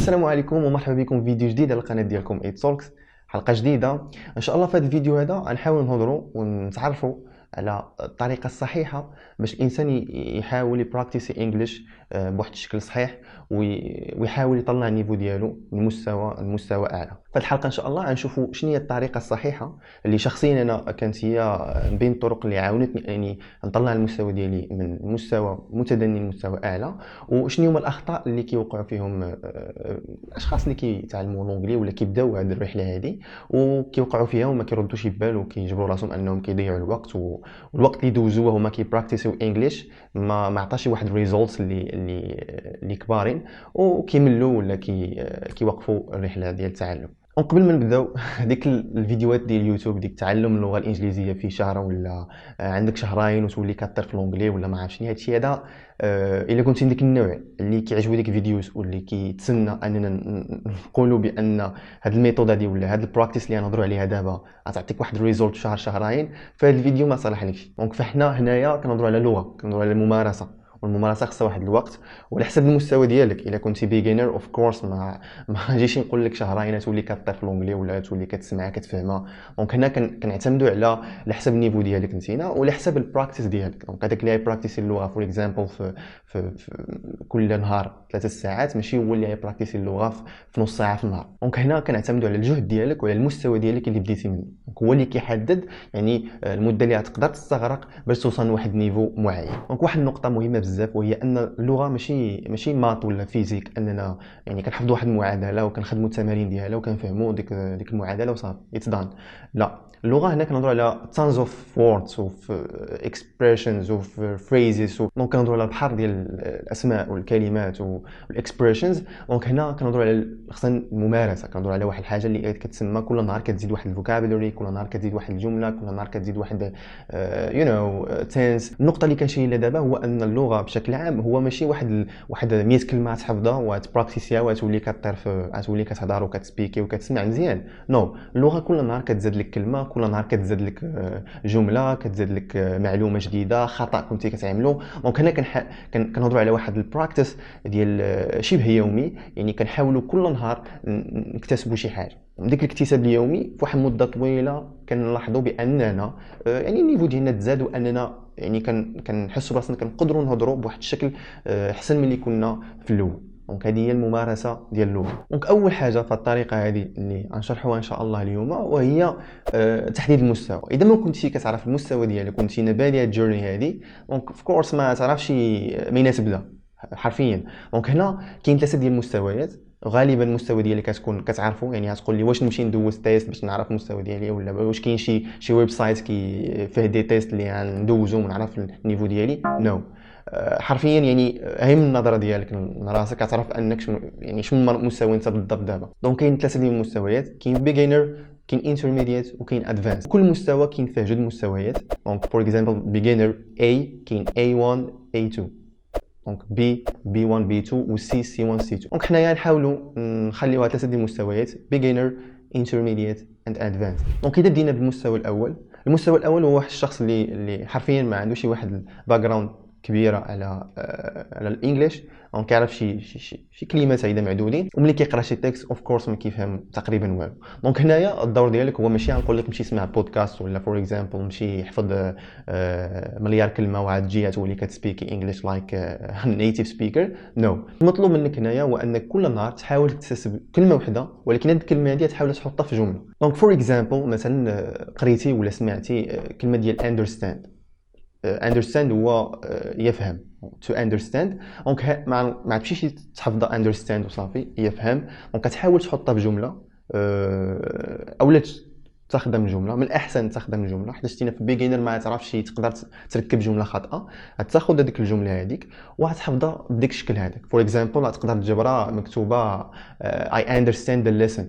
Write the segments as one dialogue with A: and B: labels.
A: السلام عليكم ومرحبا بكم في فيديو جديد على القناه ديالكم ايت توكس. حلقه جديده ان شاء الله. في هذا الفيديو هذا غنحاول نهضروا ونتعرفوا على الطريقه الصحيحه باش الانسان يحاول يبراكتيسي انجلش بواحد الشكل صحيح ويحاول يطلع النيفو ديالو من المستوى اعلى. في الحلقه ان شاء الله غنشوفوا شنو هي الطريقه الصحيحه اللي شخصيا انا كانت هي من بين الطرق اللي عاونتني اني نطلع المستوى ديالي من مستوى متدني لمستوى اعلى، وشنو هما الاخطاء اللي كيوقعوا فيهم الاشخاص اللي كيتعلموا لونجلي ولا كيبداو هذه الرحله هذه وكيوقعوا فيها وما كيردوش يبال وكيجبروا راسهم انهم كيضيعوا الوقت، والوقت اللي دوزوه هما كيبراكتيسيو انجليش ما عطاش واحد الريزولتس اللي كبارين وكيملوا ولا كيوقفوا الرحله ديال التعلم. وقبل ما نبداو هذيك الفيديوهات ديال اليوتيوب ديك تعلم اللغه الانجليزيه في شهر ولا عندك شهرين وتولي كطير في لونجلي ولا ما عرفتش شنو هادشي هذا، الا كنتي من ديك النوع اللي كيعجبو ديك الفيديوز واللي كيتسنى اننا نقولوا بان هاد الميثود هادي ولا هاد البراكتيس اللي غنهضروا عليها دابا غتعطيك واحد الريزولت في شهر شهرين، فهاد الفيديو ما صالحلكش. دونك فاحنا هنايا كنهضروا على لغه، كنهضروا على الممارسه، والممارسه خصها واحد الوقت وعلى حسب المستوى ديالك. الا كنتي بيجينر اوف كورس ما نجيش نقول لك شهرين تولي كطير في لونجلي ولا تولي كتسمعها كتفهمها. دونك هنا كنعتمدوا على حسب النيفو ديالك نتينا وعلى حسب البراكتيس ديالك. دونك هذاك اللي براكتيسي اللغه فور اكزامبل في كل نهار 3 ساعات ماشي هو اللي براكتيسي اللغه في نص ساعه في النهار. دونك هنا كنعتمدوا على الجهد ديالك وعلى المستوى ديالك اللي بديتي منه. دونك هو اللي كيحدد يعني المده اللي غتقدر تستغرق باش توصل لواحد النيفو معين. دونك واحد النقطه مهمه بزاف وهي ان اللغه ماشي مات ولا فيزيك اننا يعني كنحفظوا واحد المعادله وكنخدموا التمارين ديالها وكنفهموا ديك المعادله وصافي اتس دان. لا، اللغه هنا كنهضروا على tons of words of expressions of phrases. دونك كنهضروا على بحر ديال الاسماء والكلمات والاكسبريشنز. دونك هنا كنهضروا على خصنا الممارسه، كنهضروا على واحد الحاجه اللي كتسمى كل نهار كتزيد واحد الفوكابولري، كل نهار كتزيد واحد الجمله، كل نهار كتزيد واحد تنس. النقطه اللي كنشير لها دابا هو ان اللغه بشكل عام هو ماشي واحد 100 كلمه تحفظها وتبراكتيسيها وتولي كطير تولي كتهضر وكتسبيكي وكتسمع مزيان. نو، اللغه كل نهار كتزاد لك كلمه، كل نهار كتزاد لك جمله، كتزاد لك معلومه جديده، خطا كنتي كتعملو. دونك هنا كنهضروا على واحد البراكتيس ديال شبه يومي، يعني كنحاولوا كل نهار نكتسبوا شي حاجه. ديك الاكتساب اليومي في واحد المده طويله كنلاحظوا باننا يعني النيفو ديالنا تزاد واننا يعني كنحسوا براسنا كنقدروا نهضروا بواحد الشكل احسن من اللي كنا في الاول. دونك هذه هي الممارسه ديال اللغه. دونك اول حاجه في الطريقه هذه اللي غنشرحوها ان شاء الله اليوم وهي تحديد المستوى. اذا ما كنتي كتعرف المستوى ديالك كنتي نبالي هاد الجورني هذه، دونك في كورس ما تعرفش منين تبدا حرفيا. دونك هنا كاين 3 ديال المستويات. غالبا المستوى ديالك كتكون كتعرفه، يعني غتقول لي واش نمشي ندوز تيست باش نعرف المستوى ديالي ولا واش كاين شي ويب سايت فيه دي تيست اللي ندوزو ونعرف النيفو ديالي. نو حرفيا يعني اهم النظره ديالك من راسك غتعرف انك شنو المستوى انت بالضبط دابا. دونك كاين 3 ديال المستويات، كاين بيجينر، كاين انترميديت، وكاين ادفانس. كل مستوى كاين فيه جوج مستويات. دونك فور اكزامبل بيجينر A كاين A1 A2، دونك B1 B2 و C1 C2. دونك حنايا نحاولوا نخليوها 3 ديال المستويات beginner intermediate and advanced. دونك اذا بدينا بالمستوى الاول، المستوى الاول هو واحد الشخص اللي حرفيا ما عندوش واحد الباك جراوند كبيره على الانجليش، دونك كيعرف شي كلمات هيدا معدودين، وملي كيقرا شي تكست اوف كورس ما كيفهم تقريبا والو. دونك هنايا الدور ديالك هو ماشي غنقول لك مشي اسمع بودكاست ولا فور اكزامبل مشي يحفظ مليار كلمه وعاد تجي تولي كتسبيكي انجليش لايك نيتيف سبيكر. نو، المطلوب منك هنايا هو انك كل نهار تحاول تكتسب كلمه واحده، ولكن هذه الكلمه هذه تحاول تحطها في جمله. دونك فور اكزامبل مثلا قريتي ولا سمعتي كلمه ديال understand هو يفهم to understand. دونك ما تمشيش تحفظ understand وصافي يفهم. دونك كتحاول تحطها في جمله اولا تستخدم الجمله. من الاحسن تستخدم الجمله حيت شتينا في بيجينر ما تعرفش تقدر تركب جمله خاطئه. غتاخذ هذيك الجمله هذيك وغتحفظها بديك الشكل هذاك. فور اكزامبل تقدر تجبرها مكتوبه I understand the lesson،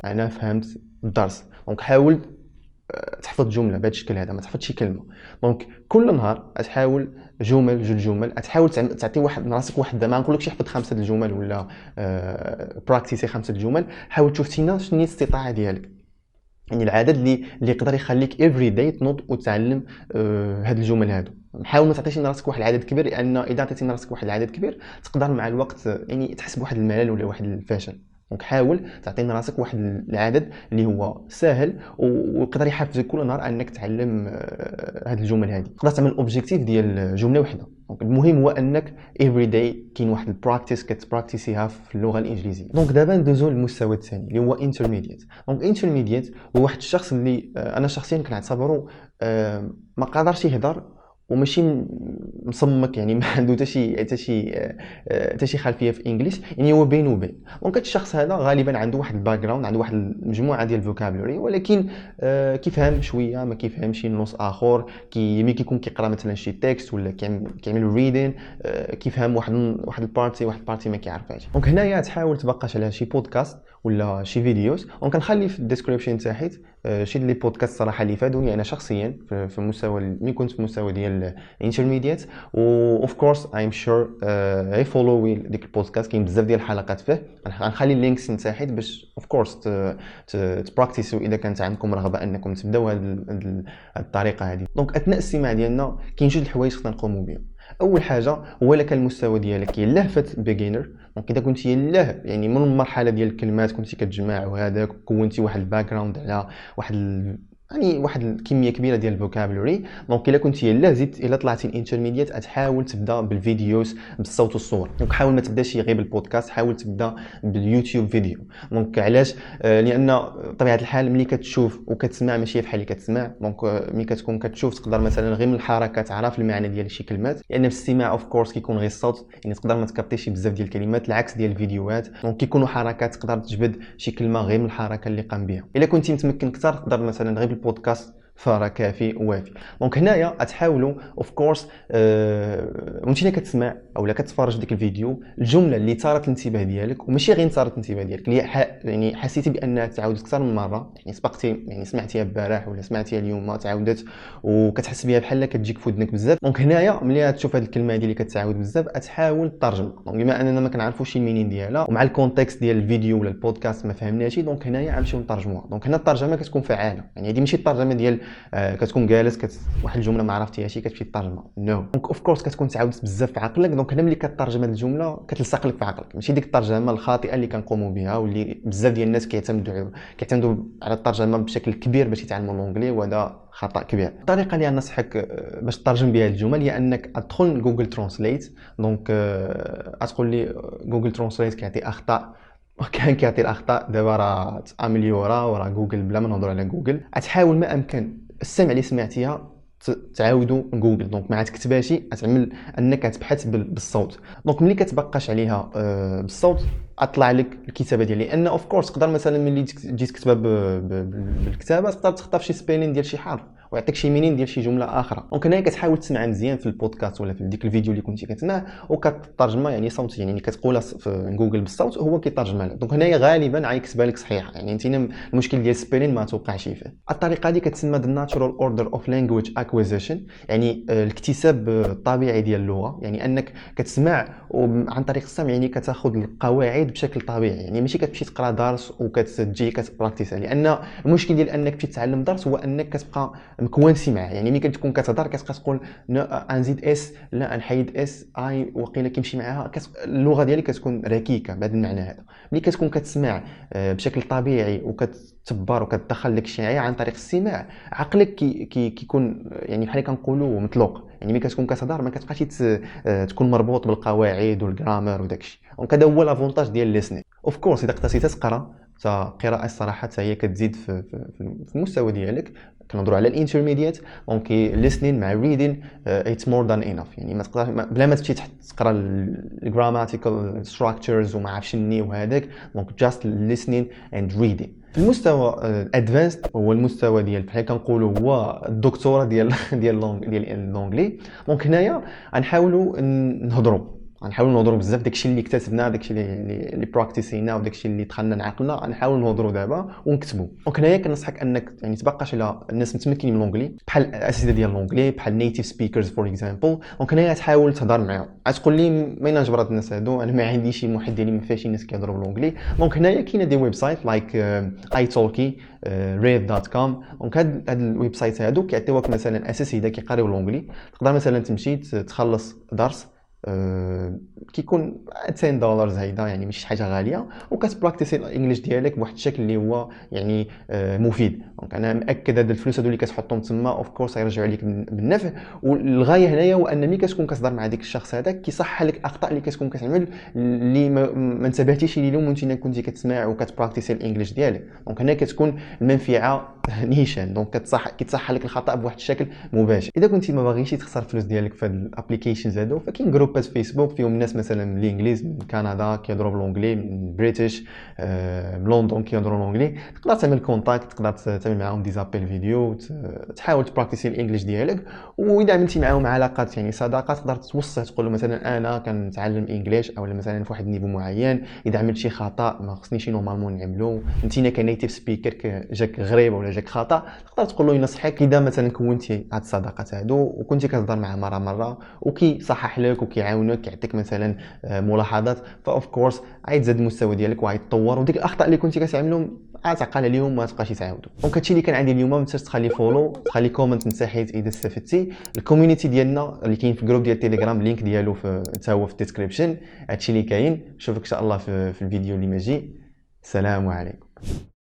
A: انا فهمت الدرس. دونك حاول تحفظ جمله بهذا الشكل هذا، ما تحفظش كلمه. دونك كل نهار تحاول جوج جمل، تحاول تعطي واحد راسك واحد، ما نقولكش احفظ 5 الجمل ولا براكتيسي 5 الجمل. حاول تشوف شنو هي الاستطاعه ديالك، يعني العدد اللي يقدر يخليك افري داي تنوض وتعلم هاد الجمل هادو. حاول ما تعطيش لراسك واحد العدد كبير، لان اذا عطيتي لراسك واحد العدد كبير تقدر مع الوقت يعني تحس بواحد الملل ولا واحد الفشل. دونك حاول تعطي لراسك واحد العدد اللي هو سهل ويقدر يحفزك كل نهار انك تعلم هاد الجمل هذه. تقدر تعمل اوبجيكتيف ديال جمله واحده. دونك المهم هو انك افري داي كاين واحد البراكتيس كتبراكتيسيها في اللغه الانجليزيه. دونك دابا ندوزو للمستوى الثاني اللي هو انترميديت. دونك انترميديت هو واحد الشخص اللي انا شخصيا كنعتبره ما قادرش يهضر وماشي مصمك، يعني ما عنده حتى شي خلفيه في الانجليش، يعني هو بين وبين. دونك الشخص هذا غالبا عنده واحد الباك جراوند، عنده واحد المجموعه ديال الفوكابولري، ولكن كيفهم شويه ما كيفهمش نص اخر. ملي كيكون كيقرا مثلا شي تكست ولا كيعمل ريدين كيفهم واحد البارتي ما كيعرفهاش. دونك هنايا تحاول تبقاش على شي بودكاست ولا شي فيديوز. وكنخلي في الديسكريبشن تحت شي لي بودكاست صراحه اللي فادوني انا شخصيا في المستوى ملي كنت في المستوى ديال انترميديت. و اوف كورس ايم شور اي فولو ديك البودكاست، كاين بزاف ديال الحلقات فيه. غنخلي اللينكس تحت باش اوف كورس تبراكتيسوا اذا كانت عندكم رغبه انكم تبداو هذه الطريقه هذه. دونك اثناء الاستماع ديالنا كاين جوج الحوايج خصنا نقوموا بهم. اول حاجه هو الا كان المستوى ديالك يلاه فات بيجينر، دونك اذا كنتي يلاه يعني من المرحله ديال الكلمات كنتي كتجمع وهذاك كونتي واحد الباك جراوند على واحد الكميه كبيره ديال الفوكابولري، دونك الا كنتي يلاه زدت الا طلعتي الانترميديت تحاول تبدا بالفيديوز بالصوت والصور. دونك حاول ما تبداش غير بالبودكاست، حاول تبدا باليوتيوب فيديو. دونك علاش؟ لان بطبيعه الحال ملي كتشوف وكتسمع ماشي بحال اللي كتسمع. دونك ملي كتكون كتشوف تقدر مثلا غير من الحركه تعرف المعنى ديال شي كلمات، لان في الاستماع اوف كورس كيكون غير الصوت، يعني تقدر ما تكابتيش بزاف ديال الكلمات العكس ديال الفيديوهات. دونك كيكونوا حركات تقدر تجبد شي كلمه غير من الحركه اللي قام بها. الا كنتي متمكن اكثر تقدر مثلا غير بالبودكاست فرا كافي ووافي. دونك هنايا تحاولوا اوف كورس وانت كتسمع اولا كتفرج ديك الفيديو الجمله اللي ثارت الانتباه ديالك، وماشي غير ثارت الانتباه ديالك اللي يعني حسيتي بانها تعاودت اكثر من مره، يعني سبقتي يعني سمعتيها البارح ولا سمعتيها اليوم تعاودت وكتحس بها بحال كتجيك في ودنك بزاف. دونك هنايا ملي تشوف هذه الكلمه هذه اللي كتعاود بزاف تحاول تترجم. دونك بما اننا ما كنعرفوش المينين ديالها ومع الكونتكست ديال الفيديو ولا البودكاست ما فهمناش، دونك هنايا غنمشيو نترجموها. دونك هنا الترجمه كتكون فعاله، يعني هذه ماشي الترجمه ديال كتكون جالس واحد الجمله ما عرفتيهاش كتمشي تترجمها، نو. دونك اوف كورس كتكون تعاودت بزاف في عقلك. دونك هنا ملي كترجم هذه الجمله كتلصق لك في عقلك، ماشي ديك الترجمه الخاطئه اللي كنقوموا بها واللي بزاف ديال الناس كيعتمدوا على الترجمه بشكل كبير باش يتعلموا اللونجلي، وهذا خطا كبير. الطريقه اللي ننصحك باش تترجم بها الجمل هي انك تدخل لجوجل ترانسليت. دونك تقول لي جوجل ترانسليت كيعطي اخطاء وكان كيعطي الاخطاء. دابا راه تامليورا وراه جوجل بلا ما نهضروا على جوجل. تحاول ما امكن السمع اللي سمعتيها تعاودوا جوجل. دونك ما تكتبهاش، تعمل انك تبحث بالصوت. دونك ملي كتبقاش عليها بالصوت اطلع لك الكتابه ديالي، لان اوف كورس تقدر مثلا ملي تجي تكتبها بالكتابه تقدر تخطف شي سبيلين ديال شي حرف ويعطيك شي مينين ديال شي جمله اخرى. دونك هنايا كتحاول تسمع مزيان في البودكاست ولا في ديك الفيديو اللي كنتي كتسمع وكترجمها يعني صوتي، يعني كتقولها في جوجل بالصوت وهو كيترجمها لك. دونك هنايا غالبا غيكتبها لك صحيحه، يعني انت المشكل ديال السبيلين ما توقعش فيه. الطريقه هذه كتسمى the natural order of language acquisition، يعني الاكتساب الطبيعي ديال اللغه، يعني انك كتسمع وعن طريق السمع يعني كتاخذ القواعد بشكل طبيعي، يعني ماشي كتمشي تقرا درس وكتجي كتبراكتيس. لان المشكل ديال انك تمشي تتعلم درس هو انك كتبقى مكوانسي معاه، يعني ملي كتكون كتهضر كتبقى تقول نزيد اس لا نحيد اس اي وقيله كيمشي معاها، اللغه ديالك كتكون ركيكه بهذا المعنى هذا. ملي كتكون كتسمع بشكل طبيعي وكتتبر وكتدخل لك شي عن طريق السماع، عقلك كيكون يعني بحال كنقولوا مطلوق، يعني ملي كتكون كتهضر ما كتبقاش تكون مربوط بالقواعد والجرامر وداكشي. دونك هذا هو لافونتاج ديال ليسنين. اوف كورس اذا قدرتي تقرا فقراءه الصراحه حتى هي كتزيد في المستوى ديالك. كنهضروا على الانترميديت. دونك listening مع reading it's more than enough، يعني ما تقدرش بلا ما تمشي تقرا الجراماتيكال ستراكشرز وما عرفتش ني وهذاك. دونك just listening and reading. في المستوى الادفانسد هو المستوى ديال بحال كنقولوا هو الدكتوراه ديال اللونجلي. دونك هنايا غنحاولوا نهضروا غنحاولوا نهضروا بزاف داكشي اللي اكتسبنا، داكشي اللي براكتيسينا، وداكشي اللي دخلنا لعقلنا غنحاولوا نهضروا دابا ونكتبوا. دونك هنايا كنصحك انك يعني تبقاش على الناس متمكنين من الانجلي بحال الاساتذه ديال الانجلي، بحال نيتيف سبيكرز فور اكزامبل. دونك هنايا تحاول تهضر معاهم، غتقول لي ماين نجبر هاد الناس هادو، انا ما عنديش شي محيط ديالي ما فيهاش شي ناس كيهضروا بالانجلي. دونك هنايا كاينه دي ويب سايت لايك ايتالكي، ريف.com. دونك هاد الويب سايت هادو كيعطيوك مثلا اساتذه كيقراو الانجلي، تقدر مثلا تمشي تخلص درس كيكون $10 هيدا، يعني ماشي حاجه غاليه، وكتبراكتيسي الانجليش ديالك بواحد الشكل اللي هو يعني مفيد. دونك انا مأكد هاد الفلوس هادو اللي كتحطهم تما اوف كورس غيرجعوا لك بالنفع. والغايه هنايا هو ان ملي كتكون كتهضر مع داك الشخص هذاك كيصحح لك الاخطاء اللي كتكون كتعمل اللي ما انتبهتيش ليهم وانت كنتي كتسمع وكتبراكتيسي الانجليش ديالك. دونك هنا كتكون المنفعه نيشان، دونك كتصحح لك الخطا بواحد الشكل مباشر. اذا كنتي ما باغيش تخسر فلوس ديالك في هاد الابليكيشنز هادو، فكاين جروبات فيسبوك فيهم ناس مثلا من الانجليز، من كندا كيهضروا بالانجلي، من بريتش من لندن كيهضروا بالانجلي. تقدر تعمل كونتاكت، تقدر تعمل معاهم دي زابيل فيديو، تحاول تبراكتيسي الانجليش ديالك. واذا عملتي معاهم علاقات يعني صداقات، تقدر توصي تقول له مثلا انا كنتعلم انجليش، او مثلا في واحد النيفو معين اذا عملت شي خطا ما خصنيش نورمالمون نعملو، انت كنيتيف سبيكر جاك غريبه ولا جاك خطا، تقدر تقول له ينصحك. اذا مثلا كونتي هاد الصداقات هادو وكنتي كتهضر معاه مره وكيصحح لك وكيعاونك كيعطيك مثلا ملاحظات، فاوف كورس غيتزاد المستوى ديالك وغيتطور، وديك الاخطاء اللي كنتي كتعملهم غتعقل عليهم ما تبقاش تعاودوا. دونك هادشي اللي كان عندي اليوم. ما تنساش تخلي فولو، تخلي كومنت من تحت اذا استفدتي. الكوميونيتي ديالنا اللي كاين في الجروب ديال التليجرام اللينك ديالو حتى هو في الديسكريبشن. هادشي اللي كاين. نشوفك ان شاء الله في الفيديو اللي ماجي. السلام عليكم.